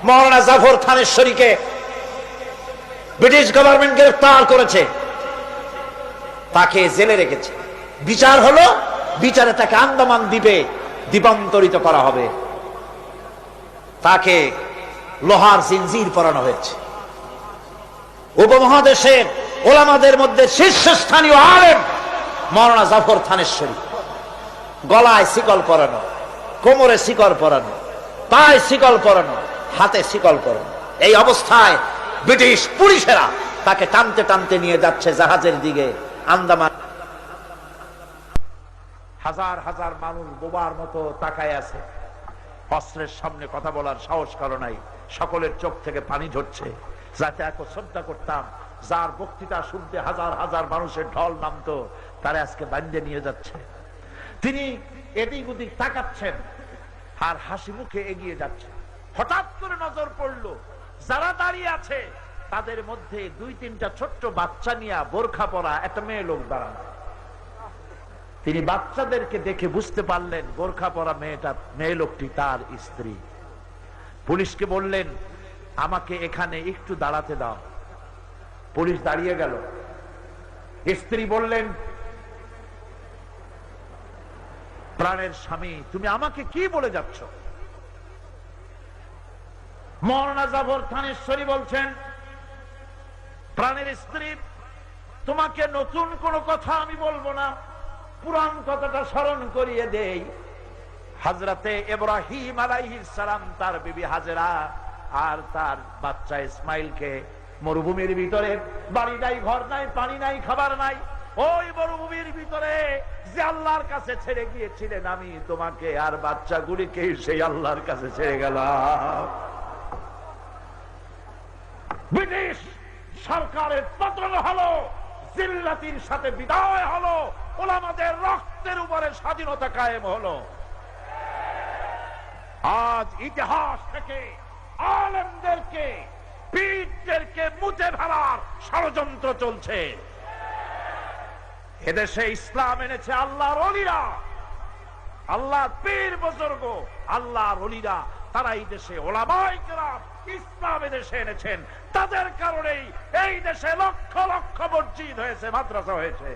মাওলানা Zafar থানেশ্বরীকে British government গ্রেফতার করেছে, তাকে জেলে রেখেছে। বিচার হলো, বিচারে তাকে আন্দামান দ্বীপে দ্বীপান্তরিত করা হবে। তাকে লোহার জিনজির পরানো হয়েছে। উপমহাদেশের ওলামাদের মধ্যে শীর্ষস্থানীয় আলেম মাওলানা জাফর থানেশ্বরী, গলায় শিকল পরানো, কোমরে শিকল পরানো, পায়ে শিকল পরানো, হাতে শিকল পরানো। এই অবস্থায় ব্রিটিশ পুলিশেরা তাকে টানতে টানতে নিয়ে যাচ্ছে জাহাজের দিকে আন্দামান। হাজার হাজার মানুষ বোবার মতো তাকায় আছে, অস্ত্রের সামনে কথা বলার সাহস কারো নাই। সকলের চোখ থেকে পানি ঝরছে। যাতে এক শ্রদ্ধা করতাম, যার বক্তৃতা শুনতে হাজার হাজার মানুষের ঢল নামতো, তারা আজকে বান্ধে নিয়ে যাচ্ছে। তিনি এদিক ওদিক তাকাচ্ছেন আর হাসি মুখে এগিয়ে যাচ্ছে। হঠাৎ করে নজর পড়ল, যারা দাঁড়িয়ে আছে তাদের মধ্যে দুই তিনটা ছোট্ট বাচ্চা নিয়ে বোরখা পরা একটা মেয়ে লোক দাঁড়ানো। তিনি বাচ্চাদেরকে দেখে বুঝতে পারলেন বোরখা পরা মেয়ে লোকটি তার স্ত্রী। পুলিশকে বললেন, আমাকে এখানে একটু দাঁড়াতে দাও। পুলিশ দাঁড়িয়ে গেল। স্ত্রী বললেন, প্রাণের স্বামী, তুমি আমাকে কি বলে যাচ্ছ? মাওলানা জাফর থানেশ্বরী বলছেন, প্রাণের স্ত্রী, তোমাকে নতুন কোন কথা আমি বলবো না, পুরান কথাটা স্মরণ করিয়ে দেই। হযরতে ইব্রাহিম আলাইহিস সালাম তার বিবি হাজেরা আর তার বাচ্চা ইসমাইলকে মরুভূমির ভিতরে, বাড়ি নাই, ঘর নাই, পানি নাই, খাবার নাই, ওই মরুভূমির ভিতরে যে আল্লাহর কাছে ছেড়ে গিয়েছিলেন, আমি তোমাকে আর বাচ্চাগুলিকে সেই আল্লাহর কাছে ছেড়ে গেলাম। ব্রিটিশ সরকারের পতন হলো, জিল্লাতির সাথে বিদায় হলো, ওলামাদের রক্তের উপরে স্বাধীনতা কায়েম হলো। আজ ইতিহাস থেকে আলেমদেরকে, পীরদেরকে মুছে ফেলার ষড়যন্ত্র চলছে। এদেশে ইসলাম এনেছে আল্লাহর ওলিরা, আল্লাহর পীর বুজুর্গ, আল্লাহর ওলিরা। তারা এই দেশে ওলামায়ে কেরাম ইসলাম এদেশে এনেছেন। তাদের কারণেই এই দেশে লক্ষ লক্ষ মসজিদ হয়েছে, মাদ্রাসা হয়েছে।